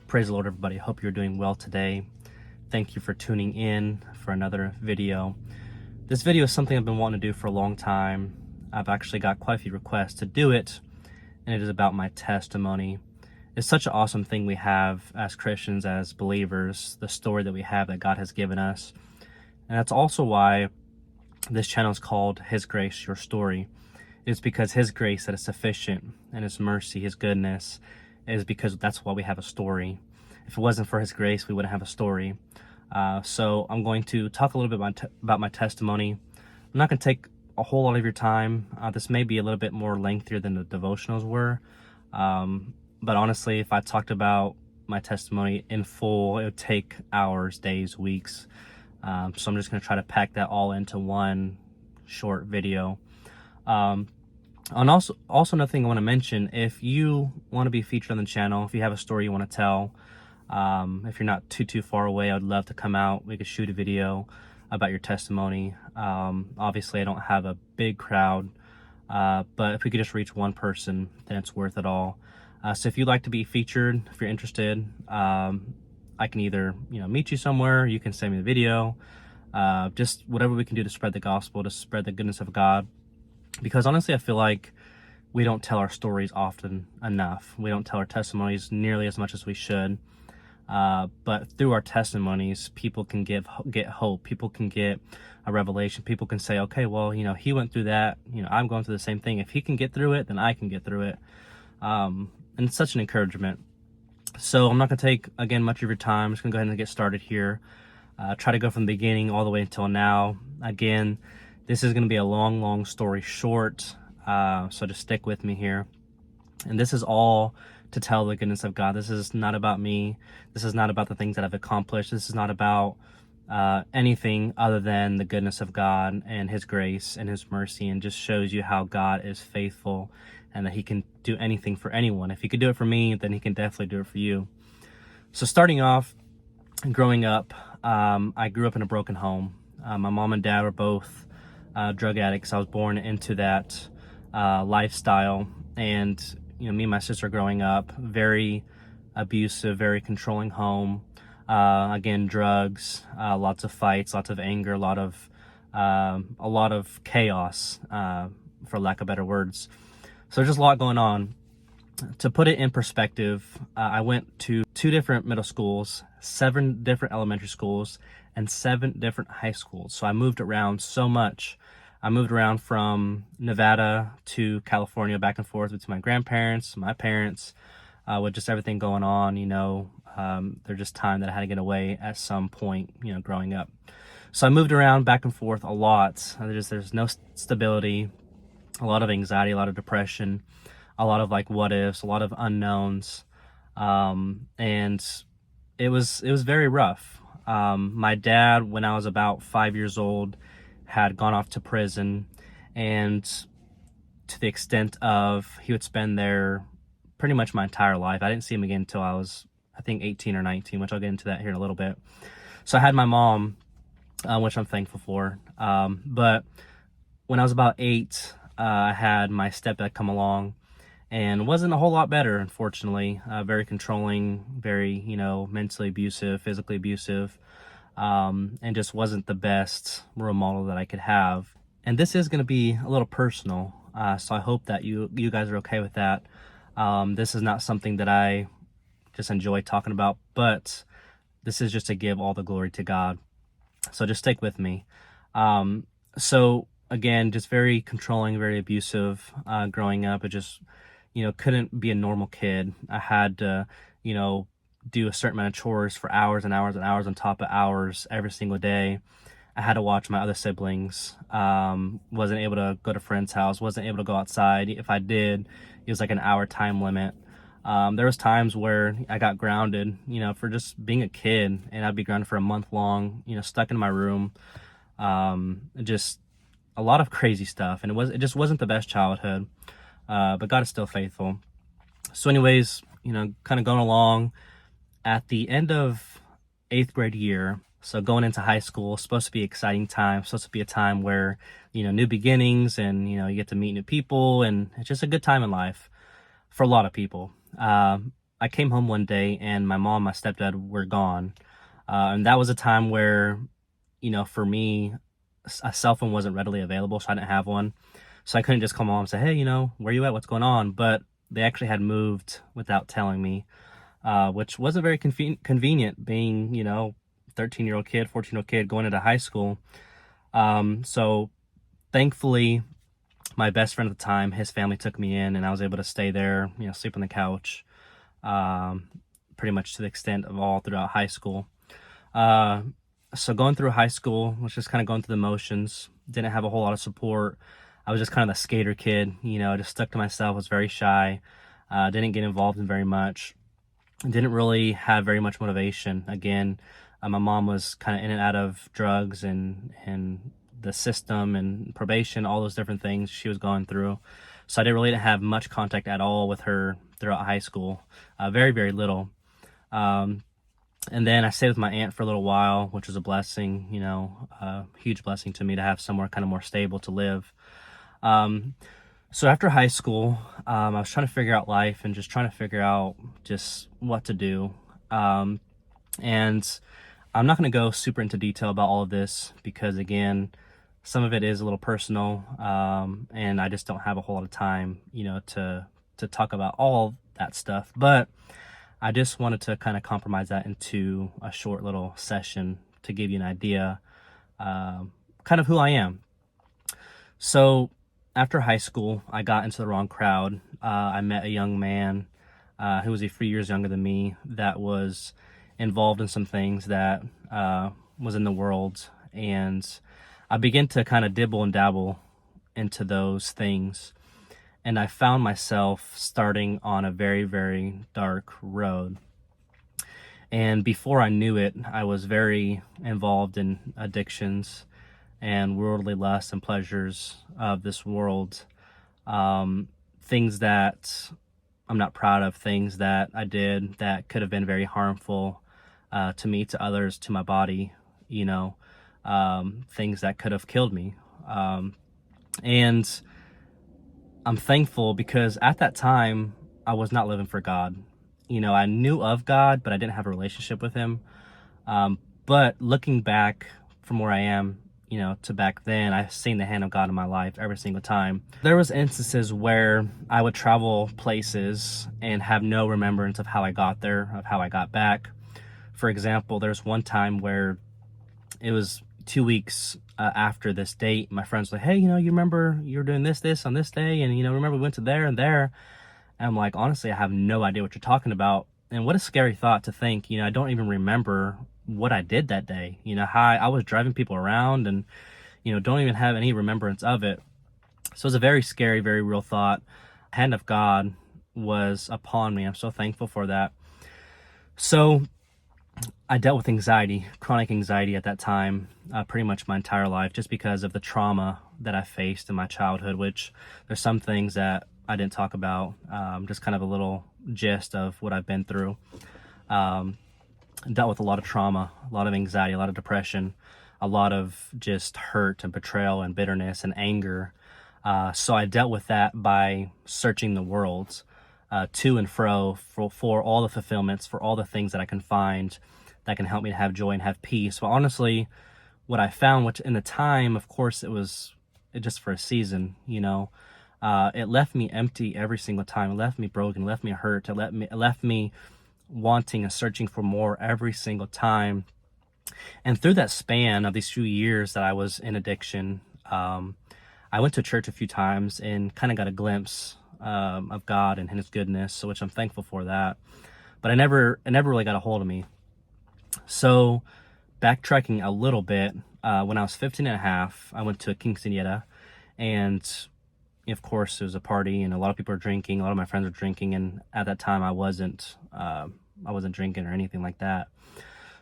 Praise the Lord, everybody. Hope you're doing well today. Thank you for tuning in for another video. This video is something I've been wanting to do for a long time. I've actually got quite a few requests to do it, and it is about my testimony. It's such an awesome thing we have as Christians, as believers, the story that we have that God has given us. And that's also why this channel is called His Grace, Your Story. It's because His grace that is sufficient, and His mercy, His goodness, is because that's why we have a story. If it wasn't for His grace, we wouldn't have a story. So I'm going to talk a little bit about my testimony. I'm not going to take a whole lot of your time. This may be a little bit more lengthier than the devotionals were. But honestly, if I talked about my testimony in full, it would take hours, days, weeks. So I'm just going to try to pack that all into one short video. And also another thing I want to mention, if you want to be featured on the channel, if you have a story you want to tell, if you're not too far away, I'd love to come out. We could shoot a video about your testimony. Obviously I don't have a big crowd, but if we could just reach one person, then it's worth it all. So if you'd like to be featured, if you're interested, I can either, meet you somewhere, you can send me the video, just whatever we can do to spread the gospel, to spread the goodness of God. Because honestly, I feel like we don't tell our stories often enough. We don't tell our testimonies nearly as much as we should. But through our testimonies, people can get hope. People can get a revelation. People can say, okay, well, he went through that. I'm going through the same thing. If he can get through it, then I can get through it. And it's such an encouragement. So I'm not going to take, again, much of your time. I'm just going to go ahead and get started here. Try to go from the beginning all the way until now. Again, this is going to be a long story short, so just stick with me here. And this is all to tell the goodness of God. This is not about me. This is not about the things that I've accomplished. This is not about anything other than the goodness of God and His grace and His mercy, and just shows you how God is faithful and that He can do anything for anyone. If He could do it for me, then He can definitely do it for you. So starting off, growing up, I grew up in a broken home. My mom and dad were both drug addicts. I was born into that lifestyle, and me and my sister growing up, very abusive, very controlling home. Again, drugs, lots of fights, lots of anger, a lot of chaos, for lack of better words. So there's just a lot going on. To put it in perspective, I went to 2 different middle schools, 7 different elementary schools, and 7 different high schools. So I moved around so much. I moved around from Nevada to California, back and forth between my grandparents, my parents, with just everything going on. There's just time that I had to get away at some point, growing up. So I moved around back and forth a lot. There's no stability, a lot of anxiety, a lot of depression, a lot of what ifs, a lot of unknowns. And it was very rough. My dad, when I was about 5 years old, had gone off to prison, and to the extent of he would spend there pretty much my entire life. I didn't see him again until I was, I think, 18 or 19, which I'll get into that here in a little bit. So I had my mom, which I'm thankful for. But when I was about 8, I had my stepdad come along, and wasn't a whole lot better, unfortunately. Very controlling, very, mentally abusive, physically abusive. And just wasn't the best role model that I could have. And this is going to be a little personal, so I hope that you guys are okay with that. This is not something that I just enjoy talking about, but this is just to give all the glory to God. So just stick with me. So again, just very controlling, very abusive, growing up. It just, couldn't be a normal kid. I had to, do a certain amount of chores for hours and hours and hours on top of hours every single day. I had to watch my other siblings. Wasn't able to go to friends' house, wasn't able to go outside. If I did, it was like an hour time limit. There was times where I got grounded, for just being a kid, and I'd be grounded for a month long, stuck in my room. Just a lot of crazy stuff, and it just wasn't the best childhood. But God is still faithful. So anyways, kind of going along. At the end of 8th grade year, so going into high school, supposed to be an exciting time, supposed to be a time where, new beginnings, and, you get to meet new people, and it's just a good time in life for a lot of people. I came home one day and my mom, my stepdad were gone. And that was a time where, for me, a cell phone wasn't readily available, so I didn't have one. So I couldn't just call mom and say, hey, where you at? What's going on? But they actually had moved without telling me, which wasn't very convenient being, 13-year-old kid, 14-year-old kid going into high school. So thankfully, my best friend at the time, his family took me in and I was able to stay there, sleep on the couch, pretty much to the extent of all throughout high school. So going through high school was just kind of going through the motions, didn't have a whole lot of support. I was just kind of the skater kid, just stuck to myself, was very shy, didn't get involved in very much, didn't really have very much motivation. Again, my mom was kind of in and out of drugs and the system and probation, all those different things she was going through. So I didn't really have much contact at all with her throughout high school, very, very little. And then I stayed with my aunt for a little while, which was a blessing, a huge blessing to me to have somewhere kind of more stable to live. So after high school, I was trying to figure out life and just trying to figure out just what to do. And I'm not going to go super into detail about all of this because, again, some of it is a little personal, and I just don't have a whole lot of time, to talk about all that stuff. But I just wanted to kind of compromise that into a short little session to give you an idea, kind of who I am. So after high school, I got into the wrong crowd. I met a young man who was a few years younger than me that was involved in some things that was in the world, and I began to kind of dibble and dabble into those things, and I found myself starting on a very, very dark road. And before I knew it, I was very involved in addictions and worldly lusts and pleasures of this world, things that I'm not proud of, things that I did that could have been very harmful to me, to others, to my body, things that could have killed me. And I'm thankful because at that time, I was not living for God. I knew of God, but I didn't have a relationship with him. But looking back from where I am, to back then, I've seen the hand of God in my life every single time. There was instances where I would travel places and have no remembrance of how I got there, of how I got back. For example, there's one time where it was 2 weeks after this date. My friends were like, hey, you remember you were doing this on this day, and remember we went to there and there. And I'm like, honestly, I have no idea what you're talking about. And what a scary thought to think, I don't even remember what I did that day, how I was driving people around and, don't even have any remembrance of it. So it was a very scary, very real thought. The hand of God was upon me. I'm so thankful for that. So I dealt with anxiety, chronic anxiety at that time, pretty much my entire life, just because of the trauma that I faced in my childhood, which there's some things that I didn't talk about, just kind of a little gist of what I've been through. Dealt with a lot of trauma, a lot of anxiety, a lot of depression, a lot of just hurt and betrayal and bitterness and anger. So I dealt with that by searching the world to and fro for all the fulfillments, for all the things that I can find that can help me to have joy and have peace. But honestly, what I found, which in the time, of course, it just for a season, it left me empty every single time. It left me broken, it left me hurt, it left me wanting and searching for more every single time. And through that span of these few years that I was in addiction, I went to church a few times and kind of got a glimpse of God and his goodness, so which I'm thankful for that. But it never really got a hold of me. So backtracking a little bit, when I was 15 and a half, I went to a quinceañera, and of course, it was a party and a lot of people were drinking. A lot of my friends were drinking, and at that time I wasn't drinking or anything like that.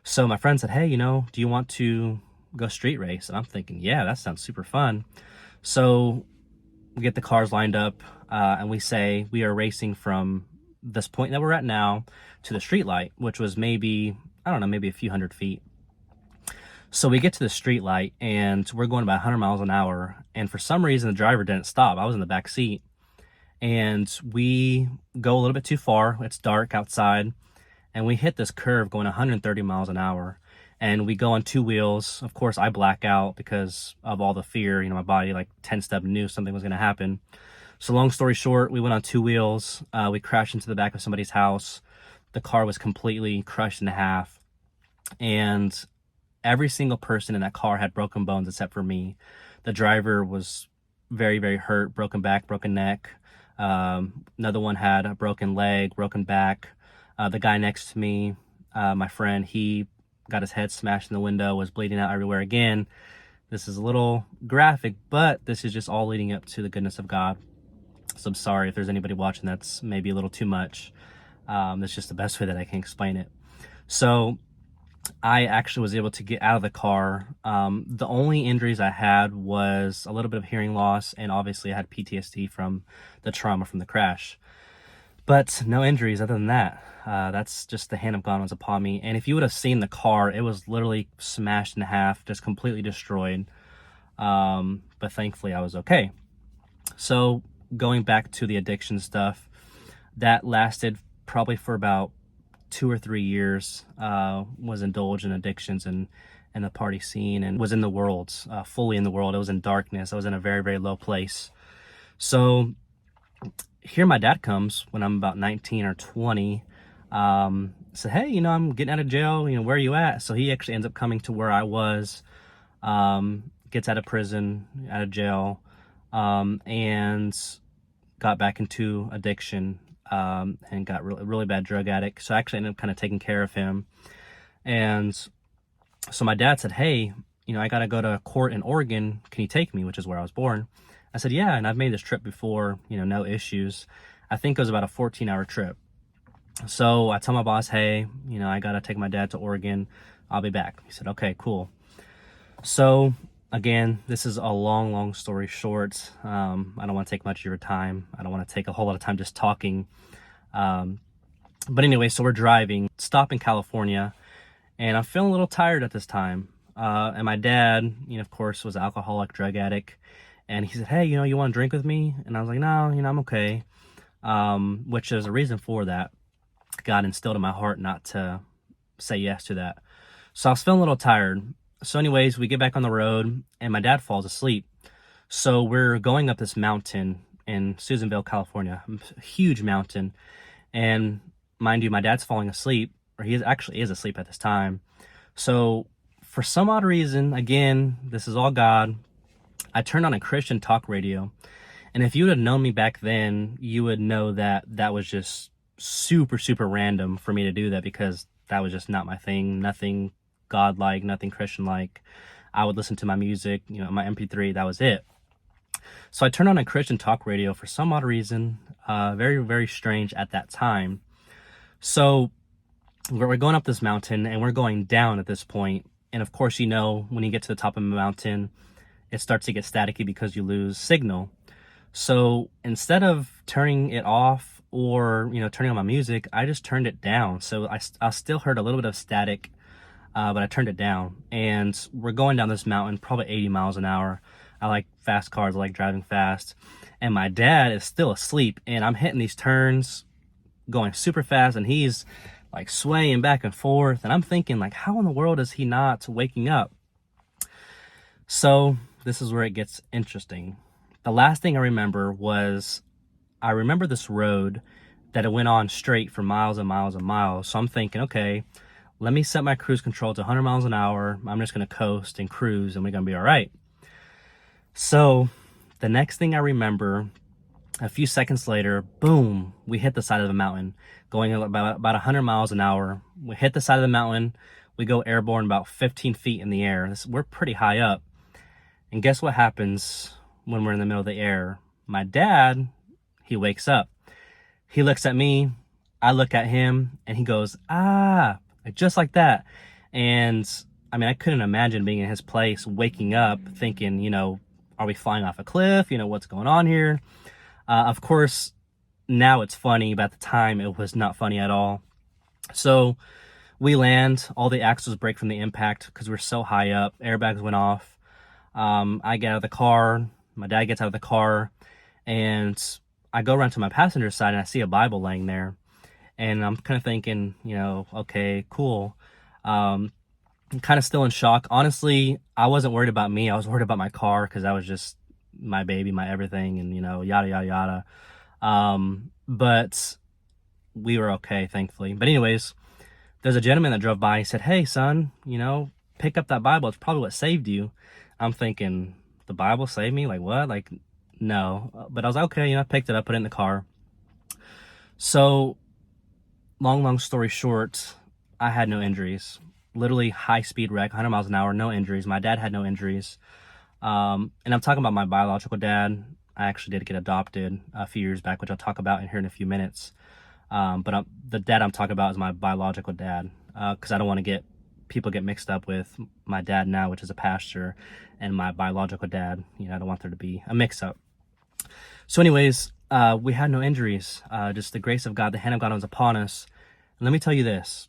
So my friend said, hey, do you want to go street race? And I'm thinking, yeah, that sounds super fun. So we get the cars lined up, and we say we are racing from this point that we're at now to the street light, which was maybe a few hundred feet. So we get to the street light and we're going about 100 miles an hour. And for some reason, the driver didn't stop. I was in the back seat. and we go a little bit too far. It's dark outside, and we hit this curve going 130 miles an hour. And we go on two wheels. Of course, I black out because of all the fear. You know, my body like 10-step knew something was going to happen. So long story short, we went on two wheels. We crashed into the back of somebody's house. The car was completely crushed in half. And every single person in that car had broken bones except for me. The driver was very, very hurt, broken back, broken neck. Another one had a broken leg, broken back. The guy next to me, my friend, he got his head smashed in the window, was bleeding out everywhere again. This is a little graphic, but this is just all leading up to the goodness of God. So I'm sorry if there's anybody watching that's maybe a little too much. That's just the best way that I can explain it. So I actually was able to get out of the car. The only injuries I had was a little bit of hearing loss, and obviously I had PTSD from the trauma from the crash. But no injuries other than that. That's just the hand of God was upon me. And if you would have seen the car, it was literally smashed in half, just completely destroyed. But thankfully I was okay. So going back to the addiction stuff, that lasted probably for about 2 or 3 years. Was indulged in addictions and the party scene, and was in the world, fully in the world. I was in darkness. I was in a very, very low place. So here my dad comes when I'm about 19 or 20. Said, hey, you know, I'm getting out of jail. You know, where are you at? So he actually ends up coming to where I was, gets out of prison, out of jail, and got back into addiction, and got really bad drug addict. So I actually ended up kind of taking care of him. And so my dad said, hey, you know, I got to go to court in Oregon. Can you take me? Which is where I was born. I said, yeah, and I've made this trip before, you know, no issues. I think it was about a 14-hour trip. So I tell my boss, hey, you know, I got to take my dad to Oregon. I'll be back. He said, okay, cool. So again, this is a long story short. I don't want to take much of your time. I don't want to take a whole lot of time just talking. But anyway, so we're driving, stop in California, and I'm feeling a little tired at this time. And my dad, you know, of course, was an alcoholic, drug addict. And he said, hey, you know, you want to drink with me? And I was like, no, you know, I'm okay. Which there's a reason for that. God instilled in my heart not to say yes to that. So I was feeling a little tired. So anyways, we get back on the road and my dad falls asleep. So we're going up this mountain in Susanville, California, a huge mountain. And mind you, my dad's falling asleep, or he actually is asleep at this time. So for some odd reason, again, this is all God, I turned on a Christian talk radio. And if you would have known me back then, you would know that that was just super random for me to do that, because that was just not my thing. Nothing God-like, nothing Christian-like. I would listen to my music, you know, my MP3, that was it. So I turned on a Christian talk radio for some odd reason, very strange at that time. So we're going up this mountain and we're going down at this point. And of course, you know, when you get to the top of the mountain, it starts to get staticky because you lose signal. So instead of turning it off or, you know, turning on my music, I just turned it down. So I still heard a little bit of static, but I turned it down. And we're going down this mountain, probably 80 miles an hour. I like fast cars, I like driving fast. And my dad is still asleep, and I'm hitting these turns going super fast, and he's like swaying back and forth. And I'm thinking, like, how in the world is he not waking up? So this is where it gets interesting. The last thing I remember was, I remember this road that it went on straight for miles and miles and miles. So I'm thinking, okay, let me set my cruise control to 100 miles an hour. I'm just going to coast and cruise, and we're going to be all right. So the next thing I remember, a few seconds later, boom, we hit the side of the mountain, going about 100 miles an hour. We hit the side of the mountain. We go airborne about 15 feet in the air. We're pretty high up. And guess what happens when we're in the middle of the air? My dad, he wakes up. He looks at me. I look at him, and he goes, ah, just like that. And I mean, I couldn't imagine being in his place, waking up, thinking, you know, are we flying off a cliff? You know, what's going on here? Of course, now it's funny, but at the time it was not funny at all. So we land, all the axles break from the impact because we're so high up. Airbags went off. I get out of the car. My dad gets out of the car, and I go around to my passenger side and I see a Bible laying there. And I'm kind of thinking, okay, cool. I'm kind of still in shock. Honestly, I wasn't worried about me. I was worried about my car because that was just my baby, my everything, and, yada, yada, yada. But we were okay, thankfully. But anyways, there's a gentleman that drove by. He said, "Hey, son, pick up that Bible. It's probably what saved you." I'm thinking, the Bible saved me? Like, what? Like, no. But I was like, okay, I picked it up, put it in the car. So, long story short, I had no injuries. Literally high-speed wreck, 100 miles an hour, no injuries. My dad had no injuries. And I'm talking about my biological dad. I actually did get adopted a few years back, which I'll talk about in here in a few minutes. But the dad I'm talking about is my biological dad, because I don't want to people get mixed up with my dad now, which is a pastor, and my biological dad. I don't want there to be a mix-up. So anyways, we had no injuries. Just the grace of God, the hand of God was upon us. And let me tell you this,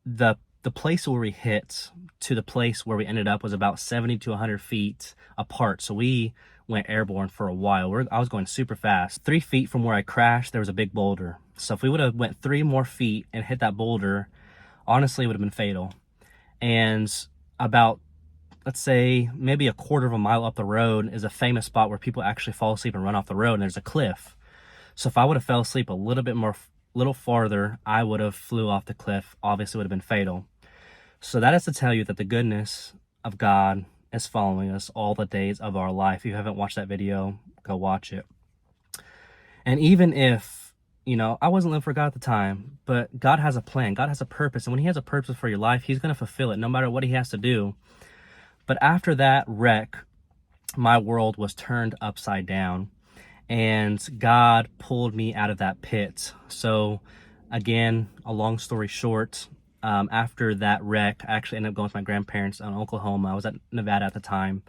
the place where we hit to the place where we ended up was about 70 to 100 feet apart. So we went airborne for a while. I was going super fast. 3 feet from where I crashed, there was a big boulder. So if we would have went 3 more feet and hit that boulder, honestly, it would have been fatal. And about, let's say, maybe a quarter of a mile up the road is a famous spot where people actually fall asleep and run off the road, and there's a cliff. So if I would have fell asleep a little farther, I would have flew off the cliff. Obviously, it would have been fatal. So that is to tell you that the goodness of God is following us all the days of our life. If you haven't watched that video, go watch it. And even if, I wasn't living for God at the time, but God has a plan. God has a purpose. And when he has a purpose for your life, he's going to fulfill it no matter what he has to do. But after that wreck, my world was turned upside down. And God pulled me out of that pit. So again, a long story short, after that wreck, I actually ended up going with my grandparents in Oklahoma. I was at Nevada at the time,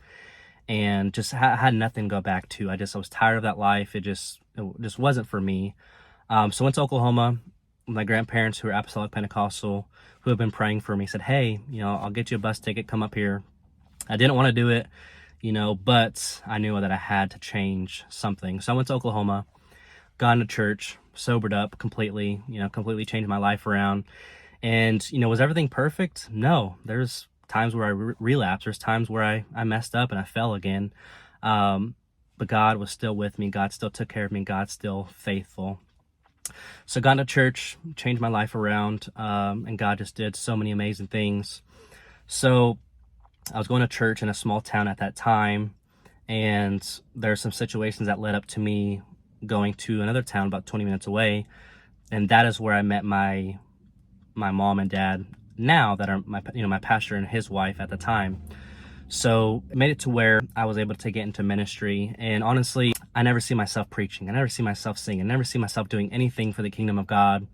and just had nothing to go back to. I was tired of that life. It just wasn't for me. So went to Oklahoma. My grandparents, who are Apostolic Pentecostal, who have been praying for me, said, "Hey, I'll get you a bus ticket. Come up here." I didn't want to do it, but I knew that I had to change something. So I went to Oklahoma, got into church, sobered up completely, completely changed my life around. And, was everything perfect? No. There's times where I relapsed. There's times where I messed up and I fell again. But God was still with me. God still took care of me. God's still faithful. So got into church, changed my life around, and God just did so many amazing things. So I was going to church in a small town at that time, and there's some situations that led up to me going to another town about 20 minutes away. And that is where I met my mom and dad now, that are my pastor and his wife at the time. So it made it to where I was able to get into ministry. And honestly, I never see myself preaching. I never see myself singing. I never see myself doing anything for the kingdom of God.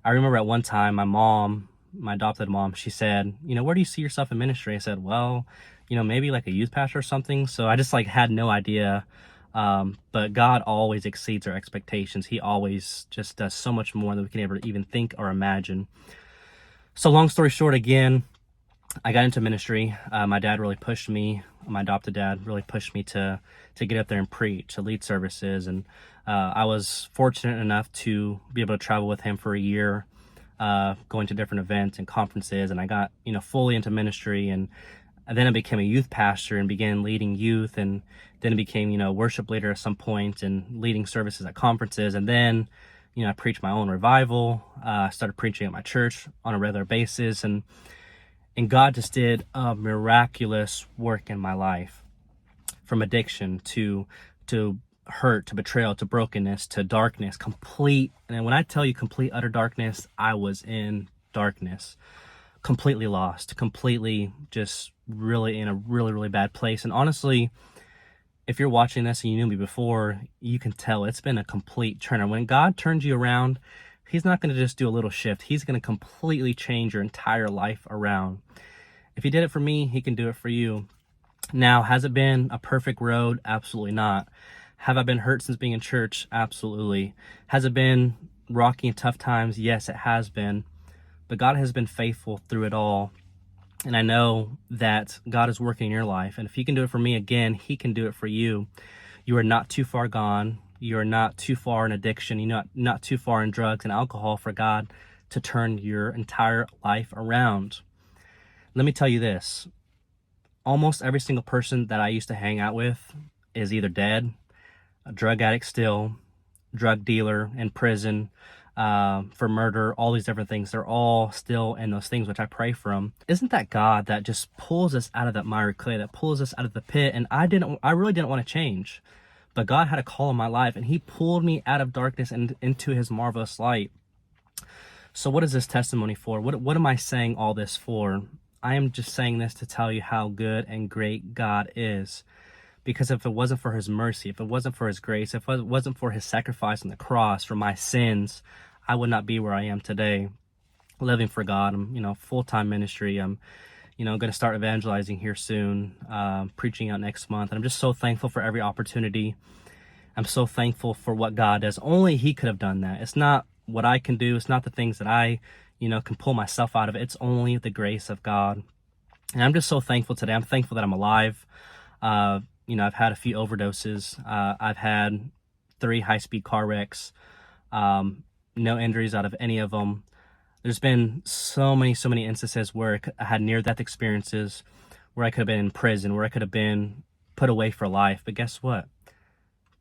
I remember at one time, my mom, my adopted mom, she said, "Where do you see yourself in ministry?" I said, "Well, maybe like a youth pastor or something." So I just had no idea. But God always exceeds our expectations. He always just does so much more than we can ever even think or imagine. So long story short, again, I got into ministry. My dad really pushed me. My adopted dad really pushed me to get up there and preach, to lead services. And I was fortunate enough to be able to travel with him for a year, going to different events and conferences. And I got, fully into ministry. And then I became a youth pastor and began leading youth. And then I became, worship leader at some point and leading services at conferences. And then, I preached my own revival. I started preaching at my church on a regular basis. And God just did a miraculous work in my life, from addiction to hurt, to betrayal, to brokenness, to darkness, complete. And when I tell you complete, utter darkness, I was in darkness, completely lost, completely just really in a really, really bad place. And honestly, if you're watching this and you knew me before, you can tell it's been a complete turn. When God turns you around, he's not going to just do a little shift. He's going to completely change your entire life around. If he did it for me, he can do it for you. Now, has it been a perfect road? Absolutely not. Have I been hurt since being in church? Absolutely. Has it been rocky and tough times? Yes, it has been. But God has been faithful through it all. And I know that God is working in your life. And if he can do it for me again, he can do it for you. You are not too far gone. You're not too far in addiction. You're not too far in drugs and alcohol for God to turn your entire life around. Let me tell you this. Almost every single person that I used to hang out with is either dead, a drug addict still, drug dealer in prison, for murder, all these different things. They're all still in those things, which I pray from. Isn't that God that just pulls us out of that miry clay, that pulls us out of the pit? And I really didn't want to change, but God had a call in my life, and he pulled me out of darkness and into his marvelous light. So what is this testimony for? What am I saying all this for? I am just saying this to tell you how good and great God is. Because if it wasn't for his mercy, if it wasn't for his grace, if it wasn't for his sacrifice on the cross for my sins, I would not be where I am today, living for God. I'm, full-time ministry. I'm, going to start evangelizing here soon, preaching out next month. And I'm just so thankful for every opportunity. I'm so thankful for what God does. Only he could have done that. It's not what I can do. It's not the things that I, can pull myself out of it. It's only the grace of God. And I'm just so thankful today. I'm thankful that I'm alive. I've had a few overdoses. I've had 3 high-speed car wrecks. No injuries out of any of them. There's been so many instances where I had near-death experiences, where I could have been in prison, where I could have been put away for life. But guess what?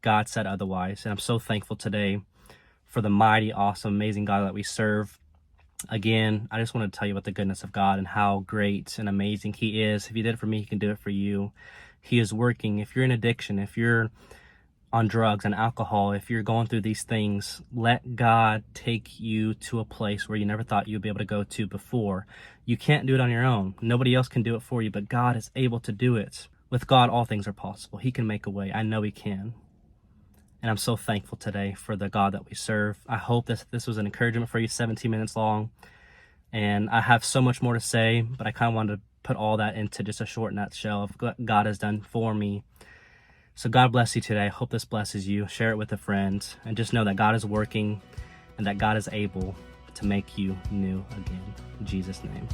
God said otherwise. And I'm so thankful today for the mighty, awesome, amazing God that we serve. Again, I just want to tell you about the goodness of God and how great and amazing he is. If he did it for me, he can do it for you. He is working. If you're in addiction, if you're on drugs and alcohol, if you're going through these things, let God take you to a place where you never thought you'd be able to go to before. You can't do it on your own. Nobody else can do it for you, but God is able to do it. With God, all things are possible. He can make a way. I know he can. And I'm so thankful today for the God that we serve. I hope this was an encouragement for you, 17 minutes long. And I have so much more to say, but I kind of wanted to put all that into just a short nutshell of what God has done for me. So God bless you today. I hope this blesses you. Share it with a friend. And just know that God is working and that God is able to make you new again. In Jesus' name.